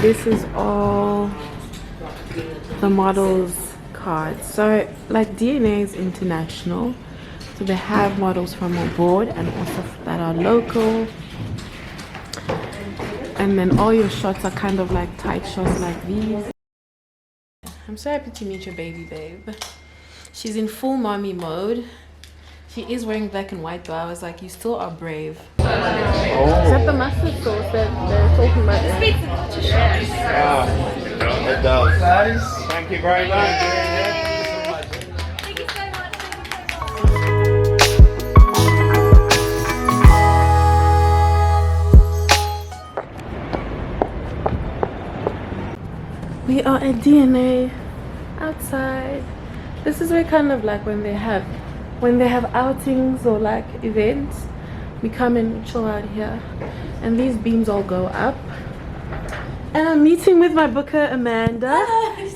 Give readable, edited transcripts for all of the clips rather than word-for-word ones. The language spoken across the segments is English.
This is all the models' cards. So like DNA is international, so they have models from abroad and also that are local. And then all your shots are kind of like tight shots like these. I'm so happy to meet your baby babe. She's in full mommy mode. She is wearing black and white though. I was like, you still are brave. Oh. Is that the mustard sauce that they're talking about? Yeah, it does. Thank you very much. We are at DNA outside. This is where kind of like when they have outings or like events, we come and chill out here. And these beams all go up. And I'm meeting with my booker Amanda.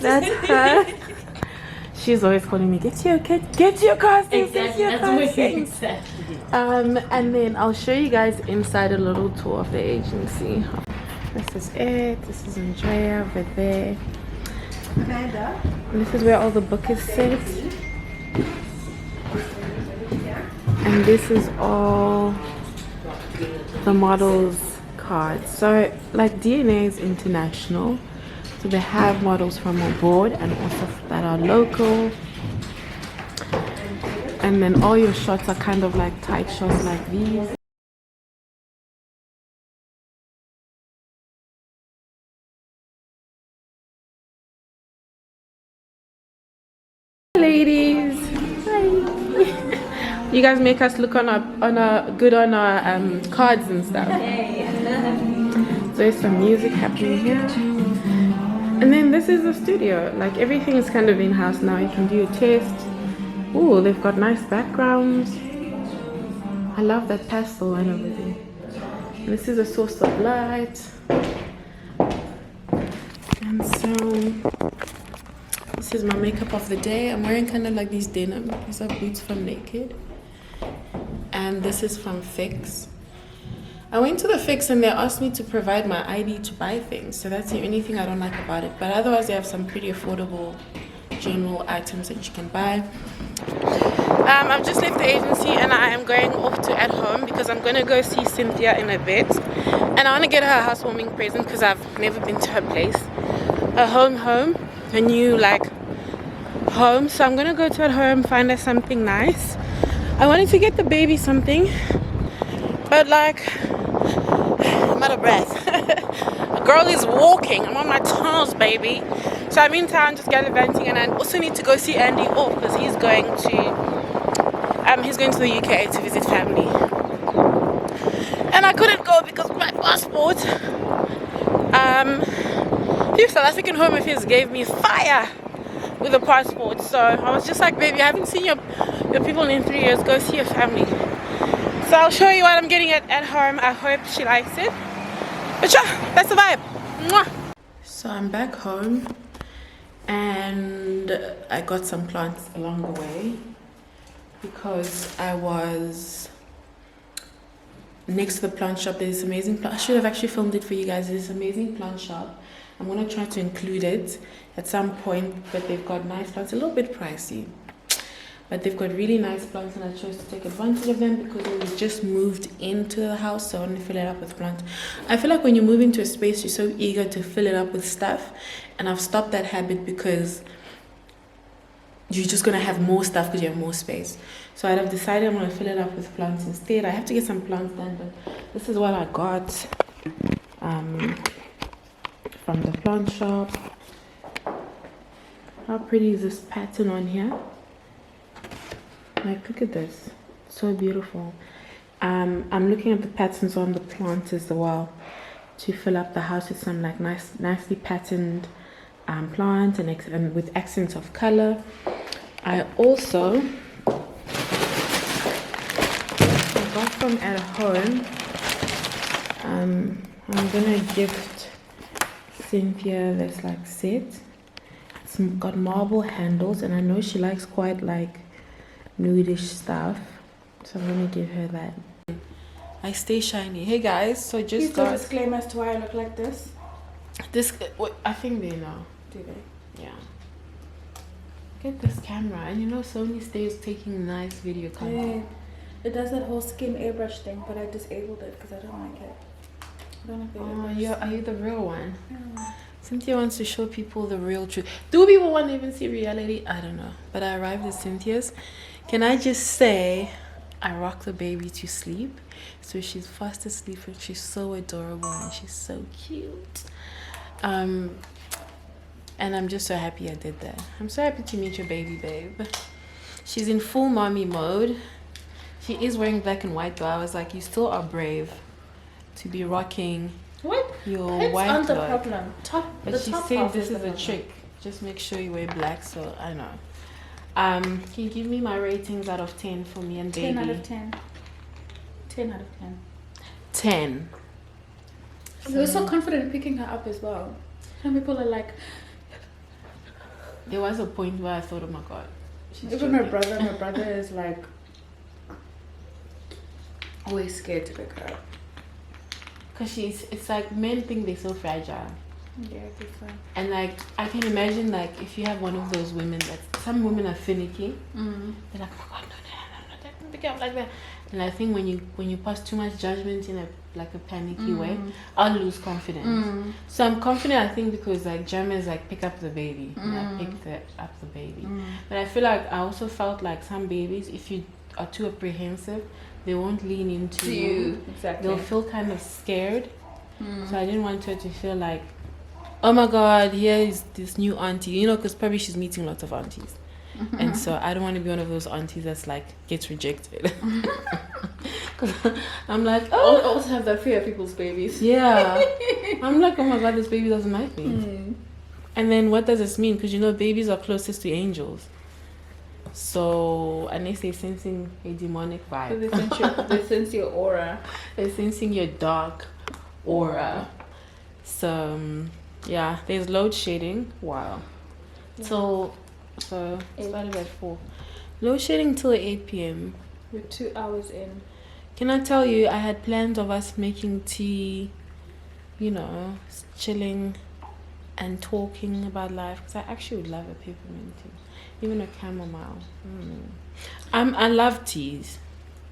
That's her. She's always calling me, get to your costumes, get to your costumes. And then I'll show you guys inside a little tour of the agency. This is it. This is Andrea over there. Amanda. And this is where all the bookers sit. And this is all the models' cards. So like DNA is international, so they have models from abroad and also that are local. And then all your shots are kind of like tight shots like these. Ladies, hi. You guys make us look on our good on our cards and stuff. So there's some music happening here, and then this is the studio. Like everything is kind of in-house now. You can do your test. Ooh, they've got nice backgrounds. I love that pastel and everything. And this is a source of light, and so this is my makeup of the day. I'm wearing kind of like these denim. These are boots from Naked. And this is from Fix. I went to the Fix and they asked me to provide my ID to buy things. So that's the only thing I don't like about it. But otherwise they have some pretty affordable general items that you can buy. I've just left the agency and I am going off to at home because I'm going to go see Cynthia in a bit. And I want to get her a housewarming present because I've never been to her place. A home. A new like home, so I'm gonna go to her home, find her something nice. I wanted to get the baby something, but like I'm out of breath. A girl is walking. I'm on my toes, baby. So I'm in town just gallivanting, and I also need to go see Andy off because he's going to the UK to visit family. And I couldn't go because of my passport. The South African Home Affairs gave me fire with a passport, so I was just like, baby, I haven't seen your people in 3 years, go see your family. So I'll show you what I'm getting at home. I hope she likes it, but sure, that's the vibe. Mwah. So I'm back home and I got some plants along the way because I was next to the plant shop. There's this amazing plant. I should have actually filmed it for you guys. There's this amazing plant shop. I'm going to try to include it at some point, but they've got nice plants. A little bit pricey, but they've got really nice plants, and I chose to take advantage of them because we just moved into the house, so I want to fill it up with plants. I feel like when you move into a space, you're so eager to fill it up with stuff, and I've stopped that habit because you're just going to have more stuff because you have more space. So I've decided I'm going to fill it up with plants instead. I have to get some plants done, but this is what I got from the plant shop. How pretty is this pattern on here? Like, look at this, so beautiful. I'm looking at the patterns on the plants as well to fill up the house with some like nicely patterned plants and with accents of color. I also got from at home. I'm gonna gift Cynthia this like set. It's got marble handles, and I know she likes quite like nudish stuff, so I'm gonna give her that. I stay shiny. Hey guys, so just got disclaimer as to why I look like this. This, I think they know. Do they? Yeah. Get this camera, and you know Sony stays taking nice video content. Yeah. It does that whole skim airbrush thing, but I disabled it because I don't like it. I don't like the airbrush. Are you the real one? Yeah. Cynthia wants to show people the real truth. Do people want to even see reality? I don't know. But I arrived at Cynthia'S. Can I just say, I rock the baby to sleep. So she's fast asleep and she's so adorable and she's so cute. And I'm just so happy I did that. I'm so happy to meet your baby, babe. She's in full mommy mode. She is wearing black and white though. I was like, you still are brave to be rocking your It's white not the look. problem. But she said this is a trick. Just make sure you wear black, so I know. Can you give me my ratings out of 10 for me and baby? 10 out of 10. 10 out of 10. 10. You were so confident picking her up as well. Some people are like, There was a point where I thought, oh my god. even my brother is like always scared to pick her up. Because it's like men think they're so fragile. Yeah, I think so. And like, I can imagine like if you have one of those women that, some women are finicky. They're like, oh my god, no, don't pick up like that. And I think when you pass too much judgment in a panicky way, I'll lose confidence. So I'm confident, I think, because like Jem is like, pick up the baby. And I picked up the baby. But I feel like I also felt like some babies, if you are too apprehensive, they won't lean into you. Exactly. They'll feel kind of scared. So I didn't want her to feel like, oh my god, here is this new auntie. You know, because probably she's meeting lots of aunties. And so I don't want to be one of those aunties that's like gets rejected. Cause I'm like, oh, I also have that fear of people's babies. yeah. I'm like, oh my god, this baby doesn't like me. And then what does this mean? Because you know, babies are closest to angels. So unless they're sensing a demonic vibe, They sense your aura. they're sensing your dark aura. So yeah, there's load shedding. Wow. Yeah. So it started at 4. Load shedding till 8 p.m. We're 2 hours in. Can I tell you, I had plans of us making tea, you know, chilling and talking about life, because I actually would love a peppermint tea, even a chamomile. I love teas.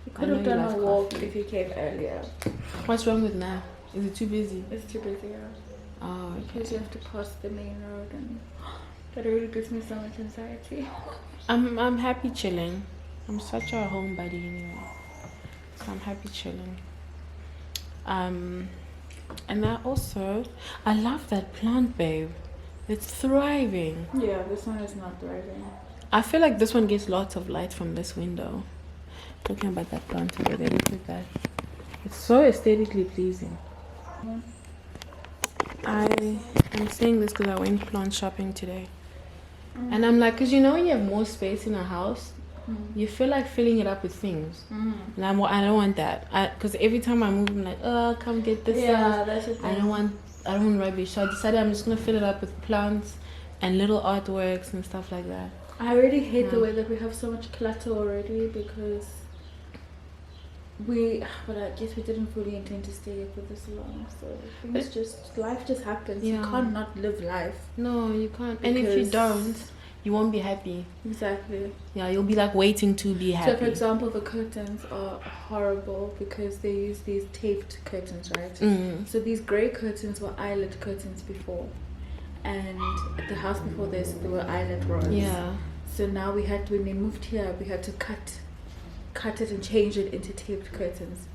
You could have done a walk if you came earlier. What's wrong with now? Is it too busy? It's too busy, yeah. Oh, Because you have to pass the main road, and that really gives me so much anxiety. I'm happy chilling. I'm such a homebody anyway, so I'm happy chilling. And I love that plant, babe. It's thriving. Yeah, this one is not thriving. I feel like this one gets lots of light from this window. Talking about that plant over there, look at that. It's so aesthetically pleasing. I'm saying this because I went plant shopping today. And I'm like, because you know when you have more space in a house, you feel like filling it up with things. And I don't want that. Because every time I move, I'm like, oh, come get this. Yeah, that's the thing. I don't want rubbish. So I decided I'm just going to fill it up with plants and little artworks and stuff like that. I really hate the way that we have so much clutter already, because but I guess we didn't fully intend to stay here for this long. So life just happens. Yeah. You can't not live life. No, you can't. And if you Because- don't, you won't be happy. Exactly. Yeah, you'll be like waiting to be happy. So, for example, the curtains are horrible because they use these taped curtains, right? So these grey curtains were eyelet curtains before, and at the house before this, they were eyelet rods. Yeah. So now when we moved here, we had to cut it and change it into taped curtains.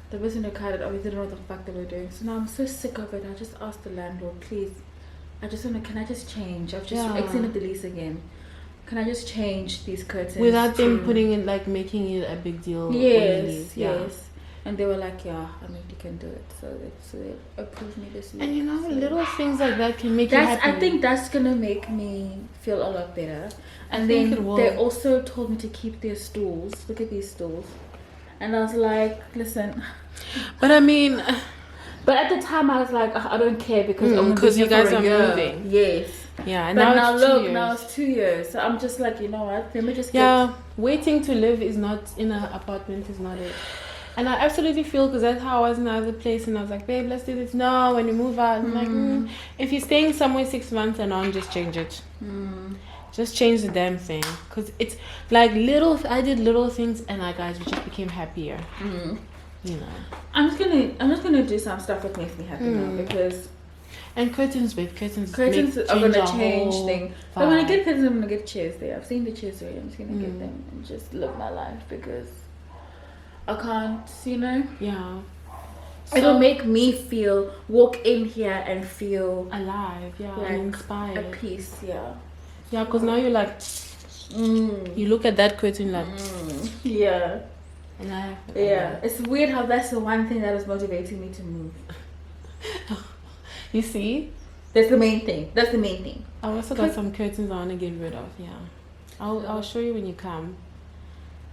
The person who cut it obviously didn't know what the fuck they were doing. So now I'm so sick of it. I just asked the landlord, please, can I just change? I've just extended the lease again. Can I just change these curtains? Without them putting it, like making it a big deal. when you leave. Yes. And they were like, yeah, I mean, you can do it. So they approved me this year. And you know, So little things like that can make you happy. I think that's gonna make me feel a lot better. And think then it will. they also told me to keep their stools. Look at these stools. And I was like, listen. But I mean, But at the time I was like, I don't care because I'm gonna be because you here for guys a are year. moving. Yes. Yeah, and But now it's 2 years. now it's 2 years. So I'm just like, you know what? Let me just get Yeah, waiting to live is not in an apartment is not it. And I absolutely feel, because that's how I was in the other place, and I was like, babe, let's do this. No, when you move out, I'm like, if you're staying somewhere 6 months and on, just change it. Just change the damn thing, because it's like I did little things, and guys, we just became happier. You know, I'm just gonna do some stuff that makes me happy now, because curtains are gonna change things. But when I get curtains, I'm gonna get chairs there. I've seen the chairs already. I'm just gonna get them and just live my life, because I can't, you know. Yeah. So it'll make me walk in here and feel alive, like, and inspired, at peace, yeah, because now you're like, you look at that curtain like, yeah. And it's weird how that's the one thing that is motivating me to move. You see, that's the main thing. I also got some curtains I want to get rid of. I'll show you when you come.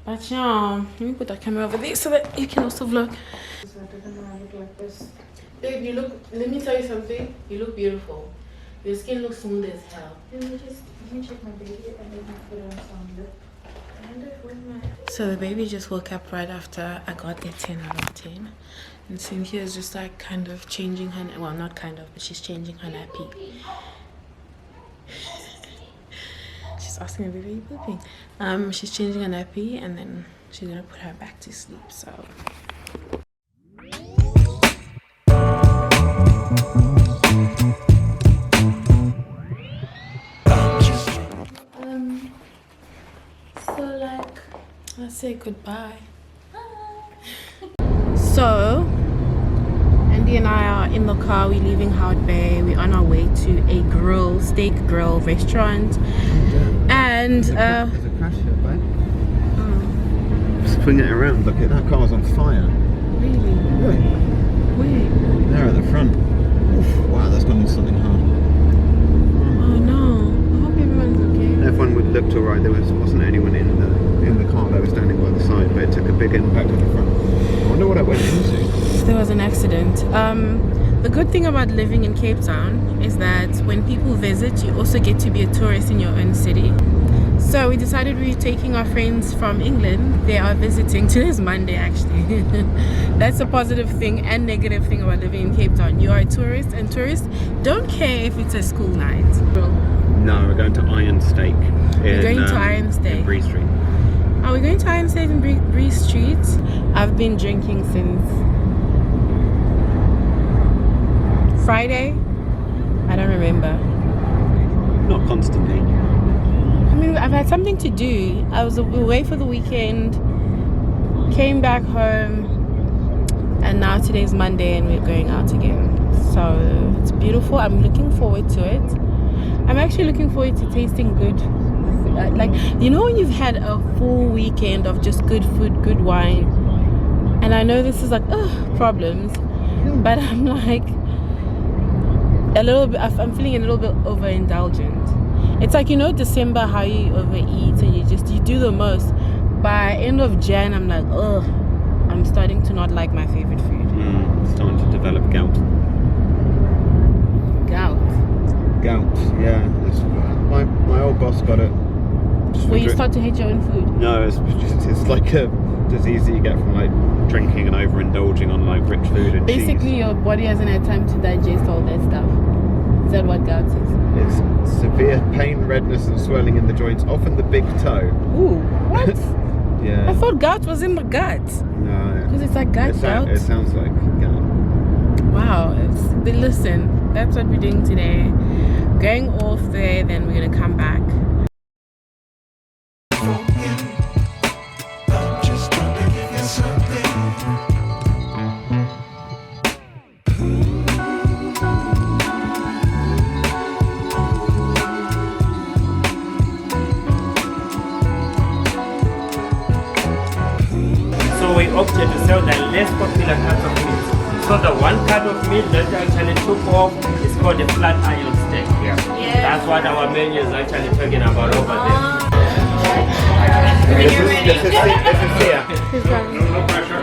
But let me put that camera over there so that you can also vlog. Babe, you look, let me tell you something, you look beautiful. Your skin looks smooth as hell. Let me check my baby and let me put on some lip. So the baby just woke up right after I got a 10 out of 10. And Cynthia is just like kind of changing her, well, not kind of, but she's changing her nappy. She's asking me, baby, are you pooping? She's changing her nappy, and then she's gonna put her back to sleep, so. Let's say goodbye. So, Andy and I are in the car. We're leaving Howard Bay. We're on our way to a steak grill restaurant. And there's a crash here, babe. Just swing it around. Look at that car's on fire. Really? Look. Where? There at the front. Oof, wow, that's gone into something hard. Oh no. I hope everyone's okay. Everyone looked alright. There wasn't anyone in the car. They were standing by the side, but it took a big impact on the front. I wonder what I went into. There was an accident. The good thing about living in Cape Town is that when people visit, you also get to be a tourist in your own city. So we decided we were taking our friends from England. They are visiting. Today's Monday, actually. That's a positive thing and negative thing about living in Cape Town. You are a tourist, and tourists don't care if it's a school night. No, we're going to Iron Steak. We're going to Iron Steak. In Bree Street. Are we going to Iron Steak in Bree Street? I've been drinking since Friday. I don't remember. Not constantly. I mean, I've had something to do. I was away for the weekend, came back home, and now today's Monday and we're going out again. So it's beautiful. I'm looking forward to it. I'm actually looking forward to tasting good. Like, you know when you've had a full weekend of just good food, good wine, and I know this is like problems, but I'm like I'm feeling a little bit overindulgent. It's like, you know, December, how you overeat and you do the most. By end of Jan, I'm like, I'm starting to not like my favorite food. Starting to develop gout. Gout, yeah. My old boss got it. Where you start to hate your own food? No, it's like a disease that you get from like drinking and overindulging on like rich food and basically cheese. Your body hasn't had time to digest all that stuff. Is that what gout is? It's severe pain, redness and swelling in the joints, often the big toe. Ooh, what? Yeah. I thought gout was in the gut. No. Because it's like gout. It sounds like gout. Wow. Listen, that's what we're doing today. Going off there, then we're going to come back. We opted to sell the less popular cuts of meat. So the one cut of meat that actually took off is called the flat iron steak. Yeah. That's what our menu is actually talking about over there. This is here. No pressure.